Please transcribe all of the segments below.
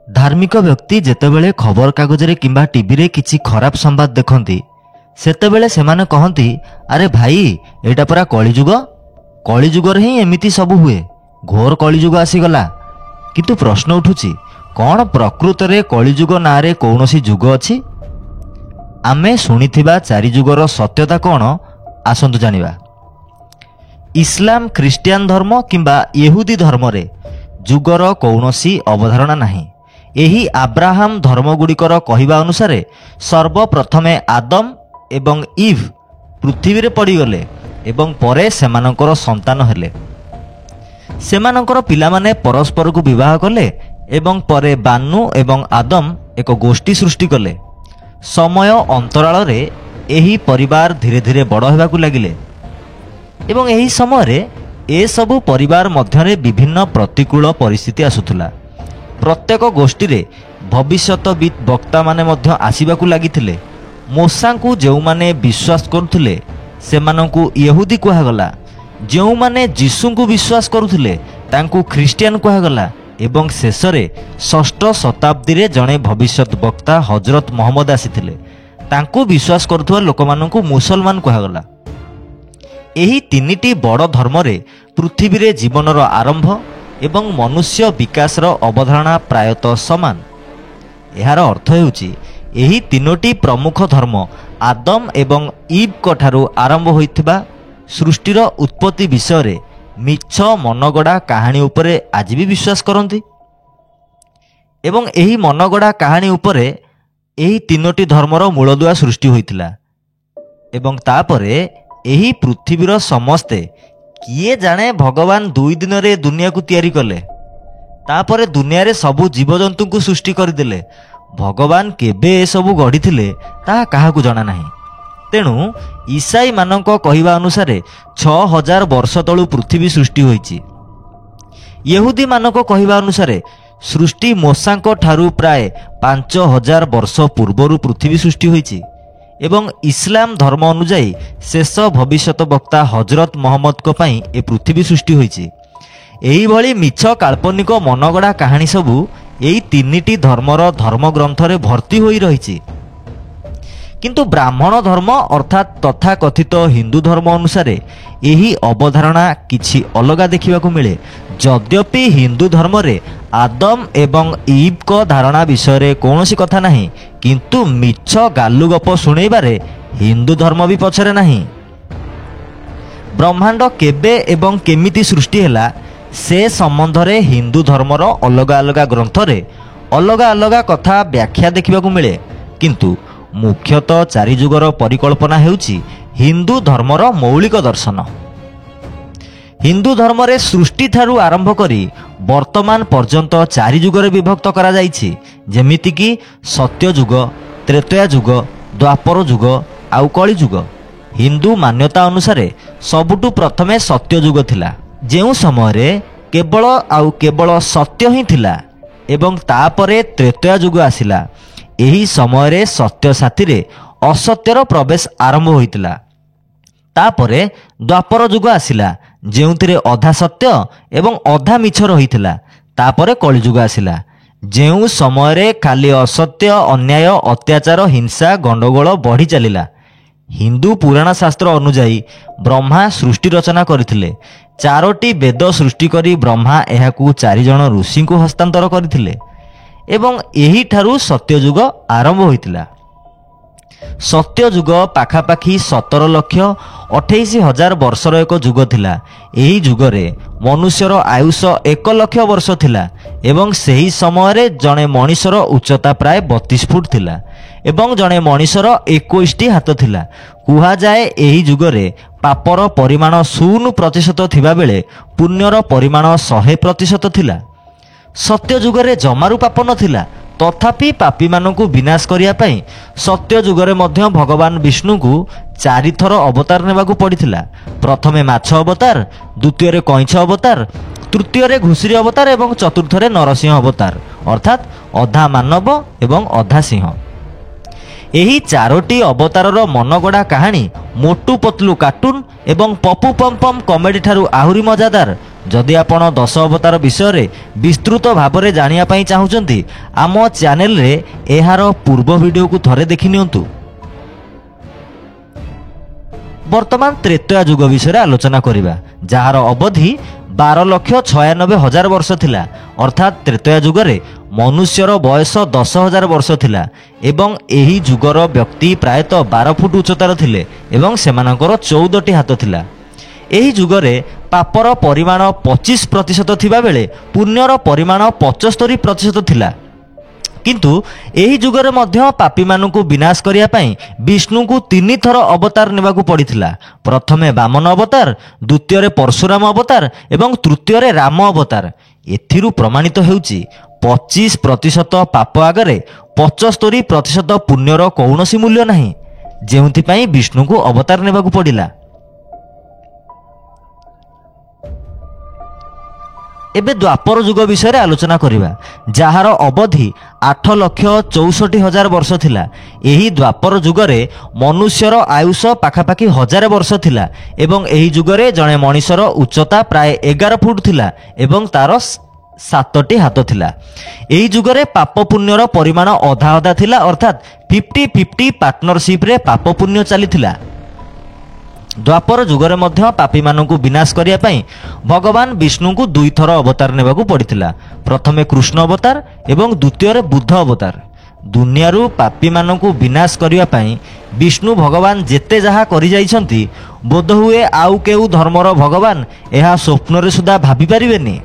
धार्मिक व्यक्ति जेतेबेले खबर कागजरे किंबा टीवी रे किछि खराब संवाद देखती सेतेबेले सेमाने कहती अरे भाई एटा परा कलिजुग कलिजुगर ही एमिति सब हुए घोर कलिजुग आसीगला। किंतु प्रश्न उठुछि कौन प्रकृत रे कलिजुग नारे कौनसी जुग अछि? आमे शुणिथिबा चारि जुगर सत्यता कौन आसंतु जानिबा। इस्लाम ख्रीष्टियान धर्म किंबा यहूदी धर्म रे जुगर कौनसी अवधारणा नाही। एही आब्राहाम धर्मगुड़िकर कहिबा अनुसारे सर्वप्रथमे आदम एवं इव पृथ्वी रे पड़ीगले एवं परे सेमानंकर संतान हेले। सेमानंकर पिलामाने परस्पर को विवाह कले एवं परे बानु एवं आदम एक गोष्ठी सृष्टि कले। समय अंतराल रे एही परिवार धीरे धीरे बड़ हेबाकु लागिले एवं एही समय रे ए सबु परिवार मध्यरे विभिन्न प्रतिकूल परिस्थिति आसुथुला। प्रत्येक गोष्ठी रे भविष्यतविद वक्ता माने मध्य आसीबाकु लागिथिले। मूसांकु जेउ माने विश्वास करुथिले सेमानंकु यहूदी कुहागला। जेउ माने जीसुंकु विश्वास करुथिले तांकु ख्रीष्टियान कुहागला एवं शेषरे 6ठ शताब्दी रे जणे भविष्यत वक्ता हजरत मोहम्मद आसीथिले तांकु विश्वास करुथुवा लोकमानंकु मुसलमान कुहागला। एही तीनिटी बड़ धर्म रे पृथ्वी रे जीवनर आरंभ एवं मनुष्य विकासर अवधारणा प्रायतः समान। एहार अर्थ हेउची एही तीनोटी प्रमुख धर्म आदम एवं ईव कठारु आरंभ होइथिबा सृष्टिर उत्पत्ति विषय रे मिछ मनगड़ा कहानी उपरे आज भी विश्वास करती एवं एही मनगड़ा कहानी उपरे एही तीनोटी धर्मर मूलदुआ सृष्टि होइथिला एवं तापरे एही पृथ्वीर समस्ते किए जाने भगवान 2 दिन रे दुनिया को तैयारी कले। तापरे दुनिया रे सबु जीवजंतु को सृष्टि करदेले। भगवान केबे ए सबु गढ़ी ताहा काहाकु जणा नाही। तेणु ईसाई मानक कहिबा अनुसारे 6000 वर्ष तळु पृथ्वी सृष्टि होईची। यहूदी मानक कहिबा अनुसारे सृष्टि मूसांक ठारू प्राय 5000 वर्ष पूर्वरु पृथ्वी सृष्टि होईची एवं इस्लाम धर्म अनुजाई शेष भविष्यत वक्ता हजरत मोहम्मद को पई ए पृथ्वी सृष्टि होईची। एही भली मिछ काल्पनिक मनगड़ा कहानी सबु एही तीनिटी धर्मर धर्मग्रंथ रे भर्ती होई रहिची। किंतु ब्राह्मण धर्म अर्थात तथाकथित हिंदू धर्म अनुसारे एही अवधारणा किछि अलगा देखिबाकु मिले। यद्यपि हिंदू धर्म रे आदम एवं ईव को धारणा विषय रे कौनसी कथा नहीं, किंतु मिछ गालु गप शुणैबारे हिंदू धर्म भी पछरे नहीं। ब्रह्मांड केबे एवं केमिति सृष्टि हैला से संबंध रे हिंदू धर्मर अलगा अलगा ग्रंथ रे अलगा अलगा कथा व्याख्या देखिबाकु मिले। किंतु मुख्यतः चारि जुगर परिकल्पना हेउची हिंदू धर्मर मौलिक दर्शन। हिंदू धर्म रे सृष्टि ठारू आरंभ करी वर्तमान पर्यंत चारि जुगरे विभक्त करा जाइछि, जेमिति कि सत्य जुग, त्रेतया जुग, द्वापर जुग आउ कली जुग। हिंदू मान्यता अनुसारे सबुटु प्रथमे सत्य जुग थिला, जेउ समय रे केवल सत्य ही थिला एवं तापरे त्रेतया जुग आसिला। एही समय रे सत्य साथी रे असत्यर प्रवेश आरंभ होइतिला। तापरे द्वापर जुग आसिला, जेउथिरे अधा सत्य एवं अधा मिछ रहिथिला। तापरे कलिजुग आसिला, जेउ समय रे खाली असत्य, अन्याय, अत्याचार, हिंसा, गंडगोल बढ़ी चलिला। हिंदू पुराण शास्त्र अनुजाई ब्रह्मा सृष्टि रचना करथिले। 4टी वेद सृष्टि करी ब्रह्मा एहाकू 4 जण ऋषि को हस्तांतर करथिले एवं एही ठारू सत्ययुग आरंभ होइतिला। सत्ययुग पाखापाखि 17,28,000 वर्षर एक जुग थिला। एही जुगरे मनुष्यर आयुष 1 लाख वर्ष थिला एवं सेही समय रे जणे मनीषर उच्चता प्राय 32 फुट थिला एवं जणे मनीषर 21टी हाथ थिला। कुहा जाए एही जुगरे पापर परिमाण 0% थिबा बेले पुण्यर परिमाण 100% थिला। सत्य जुगरे जमारू पाप नथिला, तथापि पापी मानकु विनाश करिया पई सत्य जुगरे मध्य भगवान विष्णु को 4 थर अवतार नेबाकू पड़िथिला। प्रथमे माछ अवतार, द्वितीय रे कइछ अवतार, तृतीय रे घुसरी अवतार एवं चतुर्थ रे नरसिंह अवतार, अर्थात अधा मानव एवं अधा सिंह। एही 4टी अवतारर मनगड़ा कहानी मोटू पतलू कार्टून एवं पपू पम पम कमेडी ठारू आहुरी मजादार जदि आपण 10 अवतार विषय विस्तृत भाव में जानापी चाहूँगी आम चैनल रे एहार पूर्व वीडियो को थरे देखि नियंतु। वर्तमान त्रेतया युग विषय आलोचना करिबा जार अवधि 12,96,000 वर्ष थिला। अर्थात त्रेतया युगरे मनुष्यर बयस 10,000 वर्ष थिला एवं एही युगर व्यक्ति प्रायतः 12 फुट उच्चतार थिले एवं सेमानकर 14टी हाथ थिला। एही युगरे पापर परिमाण 25% थिबा बेले पुण्यर परिमाण 75% थिला। किंतु एही युगरे मध्य पापी मानकु विनाश करिया पई विष्णु को 3 थर अवतार नेबाकू पड़िथिला। प्रथमे वामन अवतार, द्वितीय परशुराम अवतार एवं तृतीय राम अवतार। एथिरु प्रमाणित हेउची 25% पाप आगरे 75% पुण्यर कौनसी मूल्य नाही, जेउथि पई विष्णु को अवतार नेबाकू पड़िला। एबे द्वापर युग विषय आलोचना करिबा जहार अवधि 8,64,000 वर्ष थिला। एही द्वापर युगरे मनुष्यर आयुष पाखापाखि 1000 वर्ष थिला एवं एही युगरे जणे मनीषर उच्चता प्राय 11 फुट थिला एवं तार 7टी हाथ थिला। एही युगरे पाप पुण्यर परिमाण अधा अधा थिला, अर्थात 50-50 पार्टनरशिप रे पाप पुण्य चलीथिला। द्वापर युगरे मध्य पापी मानकु विनाश करिया पई भगवान विष्णु को 2 थर अवतार नेबाकू पड़िथिला। प्रथमे कृष्ण अवतार एवं द्वितीय बुद्ध अवतार। दुनियारू पापी मानकु विनाश करिया पई विष्णु भगवान जेते जहा करि जाइछंती बोध हुए आउ केउ धर्मर भगवान एहा स्वप्न रे सुधा भाबी परिबेनी।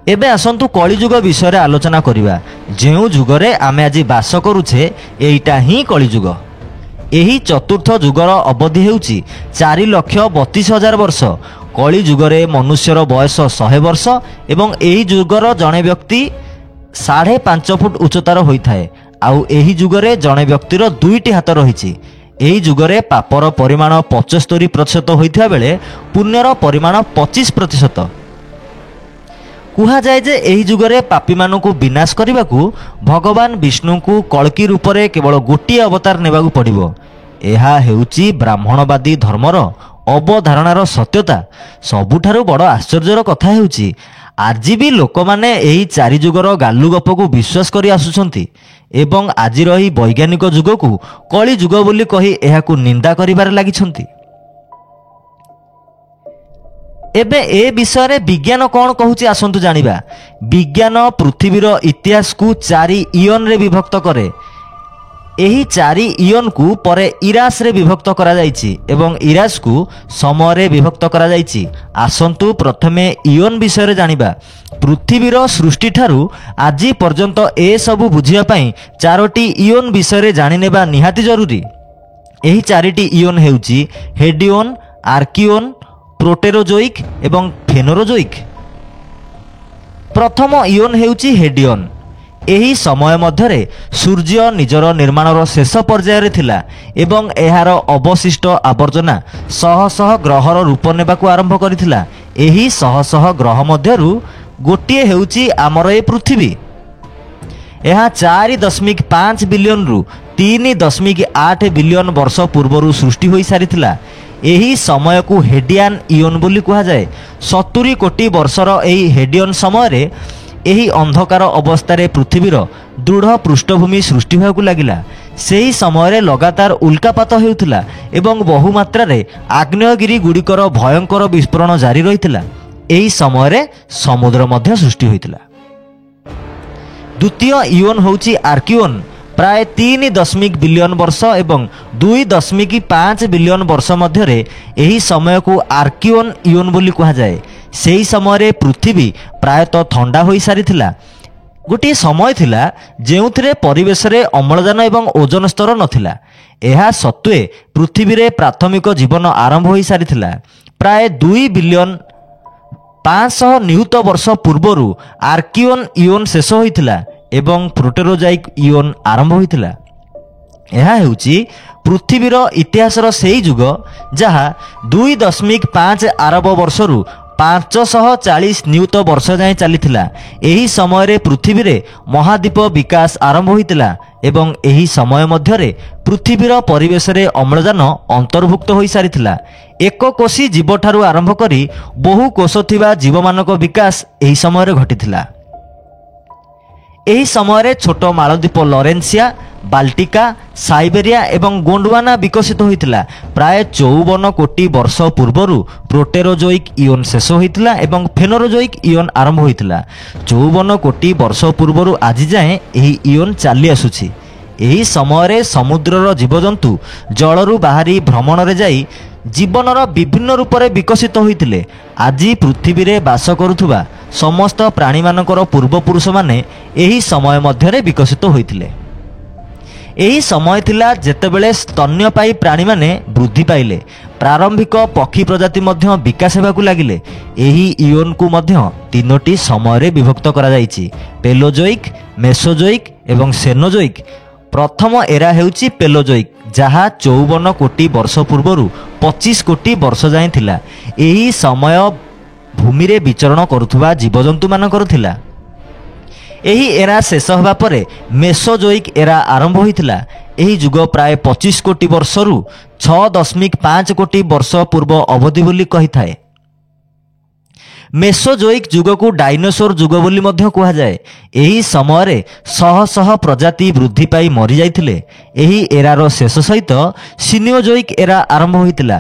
एबे आसंतु कलिजुग विषय आलोचना करिबा जेउ जुगरे आमे आज बास करूछे एइटा ही कलिजुग। एही चतुर्थ युगर अवधि हेउची 4,32,000 वर्ष। कली युगरे मनुष्यर बयस 100 वर्ष एवं एही युगर जणे व्यक्ति 5.5 फुट उच्चतार होइथाए। आउ एही युगरे जणे व्यक्तिर 2टी हाथ रहिछि। एही युगरे पापर परिमाण 75% होइथिबा बेले पुण्यर परिमाण 25%। कुहा जाए जे एही युगरे पापी मानकु विनाश करबाकू भगवान विष्णु को कल्कि रूपरे केवल गोटिए अवतार नेबाकू पड़िबो। एहा हेउची ब्राह्मणवादी धर्मर अवधारणार सत्यता। सबुठारु बड़ आश्चर्यर कथा हेउची आज भी लोक माने एही 4 युगर गालु गप को विश्वास करि आसुछंती एवं आजिर एही वैज्ञानिक युग को कली युग बोली कहि एहाकू निंदा करिबार लागिछंती। एबे ए विषय विज्ञान कौन कहूची आसंतु जानिबा। विज्ञान पृथ्वीर इतिहास को 4 इयन रे विभक्त करे। एही 4 इयन को परे इरास रे विभक्त करा जाइछि एवं इरास को समय रे विभक्त करा जाइछि। आसंतु प्रथमे इयन विषय जानिबा। पृथ्वीर सृष्टि ठारू आजि पर्यंत ए सबु बुझिया पई 4टी इयन विषय जानिनेबा निहाती जरूरी। एही 4टी इयन हेउची हेडियन, आर्कियन, प्रोटेरोजोइक एवं फेनोरोजोइक। प्रथम इयन हेउची हेडियन। एही समय मध्यरे सूर्य निजर निर्माणर शेष पर्यायर थिला एवं एहार अवशिष्ट आवर्जना शह शह ग्रहर रूप नेबाकू आरंभ करिथिला। एही शह शह ग्रह मध्यरु गोटिए हेउची आमर ए पृथ्वी। एहा 4.5 बिलियन रु 3.8 बिलियन वर्ष पूर्वरु सृष्टि होई सारिथिला। एही समय को हेडियन इयन बोली कहा जाए। 70 कोटी वर्षर एही हेडियन समय रे एही अंधकार अवस्था पृथ्वीर दृढ़ पृष्ठभूमि सृष्टि होगा लगिला। सेही समय रे लगातार उल्कापात हेउथिला एवं बहु मात्रा रे आग्नेयगिरी गुड़िकर भयंकर विस्फोरण जारी रहिथिला। एही समय रे समुद्र मध्य सृष्टि होइथिला। द्वितीय इयन होउची आर्कियन। प्राय 3 बिलियन वर्ष एवं 2.5 बिलियन वर्ष मध्य एही समय को आर्कियन इयन बोली कहा जाए। सेही समय पृथ्वी प्रायतः ठंडा हो सारी गोटे समय थिला जेउथिरे परिवेश रे अम्लजान एवं ओजन स्तर नथिला। एहा सत्वे पृथ्वी रे प्राथमिक जीवन आरंभ हो सारी प्राय 2 बिलियन 500 नियुत वर्ष पूर्वरु आर्कियन इयन शेष होइथिला एवं प्रोटेरोजोइक इयन आरंभ होइथिला। यह हेउची पृथ्वीर इतिहासर सेही युग जहा 2.5 अरब वर्षरु 540 ନିୟୁତ ବର୍ଷ ଯାଏଁ ଚାଲିଥିଲା। ଏହି ସମୟରେ ପୃଥିବୀରେ ମହାଦ୍ୱୀପ ବିକାଶ ଆରମ୍ଭ ହୋଇଥିଲା ଏବଂ ଏହି ସମୟ ମଧ୍ୟରେ ପୃଥିବୀର ପରିବେଶରେ ଅମ୍ଳଜାନ ଅନ୍ତର୍ଭୁକ୍ତ ହୋଇସାରିଥିଲା। ଏକକୋଷୀ ଜୀବଠାରୁ ଆରମ୍ଭ କରି ବହୁ କୋଷ ଥିବା ଜୀବମାନଙ୍କ ବିକାଶ ଏହି ସମୟରେ ଘଟିଥିଲା। ଏହି ସମୟରେ ଛୋଟ ମାଳଦ୍ୱୀପ ଲରେନ୍ସିଆ, ବାଲ୍ଟିକା, ସାଇବେରିଆ ଏବଂ ଗୋଣ୍ଡୱାନା ବିକଶିତ ହୋଇଥିଲା। ପ୍ରାୟ 54 କୋଟି ବର୍ଷ ପୂର୍ବରୁ ପ୍ରୋଟେରୋଜୋଇକ୍ ଇଓନ୍ ଶେଷ ହୋଇଥିଲା ଏବଂ ଫେନୋରୋଜୋଇକ୍ ଇଓନ୍ ଆରମ୍ଭ ହୋଇଥିଲା। 54 କୋଟି ବର୍ଷ ପୂର୍ବରୁ ଆଜି ଯାଏଁ ଏହି ଇଓନ୍ ଚାଲି ଆସୁଛି। ଏହି ସମୟରେ ସମୁଦ୍ରର ଜୀବଜନ୍ତୁ ଜଳରୁ ବାହାରି ଭ୍ରମଣରେ ଯାଇ ଜୀବନର ବିଭିନ୍ନ ରୂପରେ ବିକଶିତ ହୋଇଥିଲେ। ଆଜି ପୃଥିବୀରେ ବାସ କରୁଥିବା ସମସ୍ତ ପ୍ରାଣୀମାନଙ୍କର ପୂର୍ବପୁରୁଷମାନେ ଏହି ସମୟ ମଧ୍ୟରେ ବିକଶିତ ହୋଇଥିଲେ। ଏହି ସମୟ ଥିଲା ଯେତେବେଳେ ସ୍ତନ୍ୟପାୟୀ ପ୍ରାଣୀମାନେ ବୃଦ୍ଧି ପାଇଲେ। ପ୍ରାରମ୍ଭିକ ପକ୍ଷୀ ପ୍ରଜାତି ମଧ୍ୟ ବିକାଶ ହେବାକୁ ଲାଗିଲେ। ଏହି ଇଓନ୍କୁ ମଧ୍ୟ 3ଟି ସମୟରେ ବିଭକ୍ତ କରାଯାଇଛି: ପେଲୋଜୋଇକ୍, ମେସୋଜୋଇକ୍ ଏବଂ ସେନୋଜୋଇକ୍। ପ୍ରଥମ ଏରା ହେଉଛି ପେଲୋଜୋଇକ୍, ଯାହା 54 କୋଟି ବର୍ଷ ପୂର୍ବରୁ 25 କୋଟି ବର୍ଷ ଯାଏଁ ଥିଲା। ଏହି ସମୟ ଭୂମିରେ ବିଚରଣ କରୁଥିବା ଜୀବଜନ୍ତୁମାନଙ୍କର ଥିଲା। ଏହି ଏରା ଶେଷ ହେବା ପରେ ମେସୋଜୋଇକ୍ ଏରା ଆରମ୍ଭ ହୋଇଥିଲା। ଏହି ଯୁଗ ପ୍ରାୟ 25 କୋଟି ବର୍ଷରୁ 6.5 କୋଟି ବର୍ଷ ପୂର୍ବ ଅବଧି ବୋଲି କହିଥାଏ। ମେସୋଜୋଇକ୍ ଯୁଗକୁ ଡାଇନୋସର ଯୁଗ ବୋଲି ମଧ୍ୟ କୁହାଯାଏ। ଏହି ସମୟରେ ଶହ ଶହ ପ୍ରଜାତି ବୃଦ୍ଧି ପାଇ ମରିଯାଇଥିଲେ। ଏହି ଏରାର ଶେଷ ସହିତ ସିନିଓଜୋଇକ୍ ଏରା ଆରମ୍ଭ ହୋଇଥିଲା।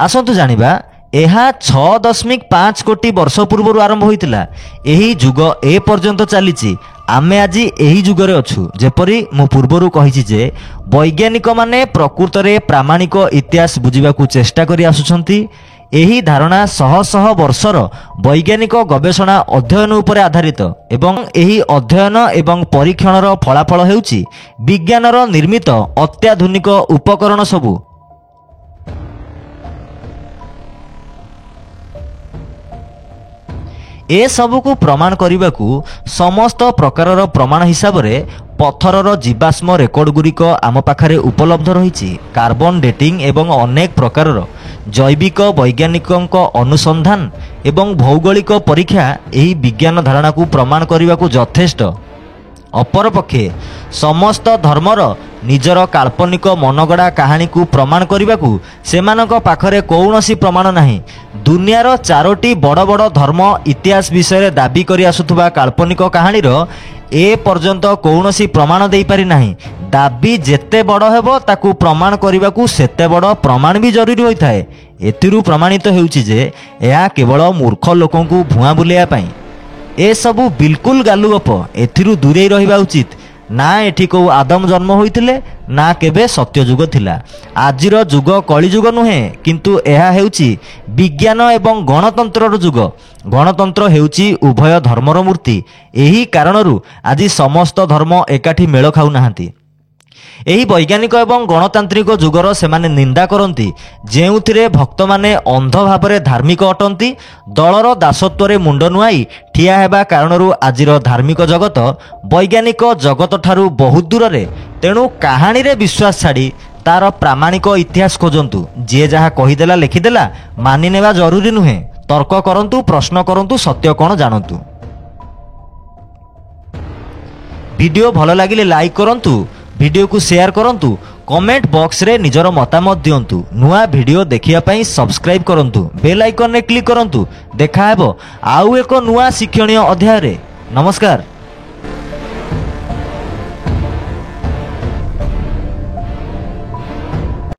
ଆସନ୍ତୁ ଜାଣିବା, ଏହା 6.5 କୋଟି ବର୍ଷ ପୂର୍ବରୁ ଆରମ୍ଭ ହୋଇଥିଲା। ଏହି ଯୁଗ ଏ ପର୍ଯ୍ୟନ୍ତ ଚାଲିଛି। ଆମେ ଆଜି ଏହି ଯୁଗରେ ଅଛୁ। ଯେପରି ମୁଁ ପୂର୍ବରୁ କହିଛି ଯେ ବୈଜ୍ଞାନିକମାନେ ପ୍ରକୃତରେ ପ୍ରାମାଣିକ ଇତିହାସ ବୁଝିବାକୁ ଚେଷ୍ଟା କରି ଆସୁଛନ୍ତି। ଏହି ଧାରଣା ଶହ ଶହ ବର୍ଷର ବୈଜ୍ଞାନିକ ଗବେଷଣା ଅଧ୍ୟୟନ ଉପରେ ଆଧାରିତ ଏବଂ ଏହି ଅଧ୍ୟୟନ ଏବଂ ପରୀକ୍ଷଣର ଫଳାଫଳ ହେଉଛି ବିଜ୍ଞାନର ନିର୍ମିତ ଅତ୍ୟାଧୁନିକ ଉପକରଣ ସବୁ। ଏସବୁକୁ ପ୍ରମାଣ କରିବାକୁ ସମସ୍ତ ପ୍ରକାରର ପ୍ରମାଣ ହିସାବରେ ପଥରର ଜୀବାଶ୍ମ ରେକର୍ଡଗୁଡ଼ିକ ଆମ ପାଖରେ ଉପଲବ୍ଧ ରହିଛି। କାର୍ବନ ଡେଟିଂ ଏବଂ ଅନେକ ପ୍ରକାରର ଜୈବିକ ବୈଜ୍ଞାନିକଙ୍କ ଅନୁସନ୍ଧାନ ଏବଂ ଭୌଗୋଳିକ ପରୀକ୍ଷା ଏହି ବିଜ୍ଞାନ ଧାରଣାକୁ ପ୍ରମାଣ କରିବାକୁ ଯଥେଷ୍ଟ। ଅପରପକ୍ଷେ ସମସ୍ତ ଧର୍ମର ନିଜର କାଳ୍ପନିକ ମନଗଢ଼ା କାହାଣୀକୁ ପ୍ରମାଣ କରିବାକୁ ସେମାନଙ୍କ ପାଖରେ କୌଣସି ପ୍ରମାଣ ନାହିଁ। ଦୁନିଆର 4ଟି ବଡ଼ ବଡ଼ ଧର୍ମ ଇତିହାସ ବିଷୟରେ ଦାବି କରି ଆସୁଥିବା କାଳ୍ପନିକ କାହାଣୀର ଏ ପର୍ଯ୍ୟନ୍ତ କୌଣସି ପ୍ରମାଣ ଦେଇପାରି ନାହିଁ। ଦାବି ଯେତେ ବଡ଼ ହେବ ତାକୁ ପ୍ରମାଣ କରିବାକୁ ସେତେ ବଡ଼ ପ୍ରମାଣ ବି ଜରୁରୀ ହୋଇଥାଏ। ଏଥିରୁ ପ୍ରମାଣିତ ହେଉଛି ଯେ ଏହା କେବଳ ମୂର୍ଖ ଲୋକଙ୍କୁ ଭୁଆଁ ବୁଲାଇବା ପାଇଁ। ଏସବୁ ବିଲକୁଲ ଗାଲୁଗପ। ଏଥିରୁ ଦୂରେଇ ରହିବା ଉଚିତ। ନା ଏଠି କେଉଁ ଆଦମ ଜନ୍ମ ହୋଇଥିଲେ, ନା କେବେ ସତ୍ୟଯୁଗ ଥିଲା। ଆଜିର ଯୁଗ କଳିଯୁଗ ନୁହେଁ, କିନ୍ତୁ ଏହା ହେଉଛି ବିଜ୍ଞାନ ଏବଂ ଗଣତନ୍ତ୍ରର ଯୁଗ। ଗଣତନ୍ତ୍ର ହେଉଛି ଉଭୟ ଧର୍ମର ମୂର୍ତ୍ତି। ଏହି କାରଣରୁ ଆଜି ସମସ୍ତ ଧର୍ମ ଏକାଠି ମେଳ ଖାଉନାହାନ୍ତି। ଏହି ବୈଜ୍ଞାନିକ ଏବଂ ଗଣତାନ୍ତ୍ରିକ ଯୁଗର ସେମାନେ ନିନ୍ଦା କରନ୍ତି, ଯେଉଁଥିରେ ଭକ୍ତମାନେ ଅନ୍ଧ ଭାବରେ ଧାର୍ମିକ ଅଟନ୍ତି। ଦଳର ଦାସତ୍ୱରେ ମୁଣ୍ଡ ନୁଆଇ ଠିଆ ହେବା କାରଣରୁ ଆଜିର ଧାର୍ମିକ ଜଗତ ବୈଜ୍ଞାନିକ ଜଗତଠାରୁ ବହୁତ ଦୂରରେ। ତେଣୁ କାହାଣୀରେ ବିଶ୍ୱାସ ଛାଡ଼ି ତାର ପ୍ରାମାଣିକ ଇତିହାସ ଖୋଜନ୍ତୁ। ଯିଏ ଯାହା କହିଦେଲା ଲେଖିଦେଲା ମାନିନେବା ଜରୁରୀ ନୁହେଁ। ତର୍କ କରନ୍ତୁ, ପ୍ରଶ୍ନ କରନ୍ତୁ, ସତ୍ୟ କ'ଣ ଜାଣନ୍ତୁ। ଭିଡ଼ିଓ ଭଲ ଲାଗିଲେ ଲାଇକ୍ କରନ୍ତୁ, ଭିଡ଼ିଓକୁ ସେୟାର କରନ୍ତୁ, କମେଣ୍ଟ ବକ୍ସରେ ନିଜର ମତାମତ ଦିଅନ୍ତୁ। ନୂଆ ଭିଡ଼ିଓ ଦେଖିବା ପାଇଁ ସବସ୍କ୍ରାଇବ୍ କରନ୍ତୁ, ବେଲ୍ ଆଇକନରେ କ୍ଲିକ୍ କରନ୍ତୁ। ଦେଖାହେବ ଆଉ ଏକ ନୂଆ ଶିକ୍ଷଣୀୟ ଅଧ୍ୟାୟରେ। ନମସ୍କାର।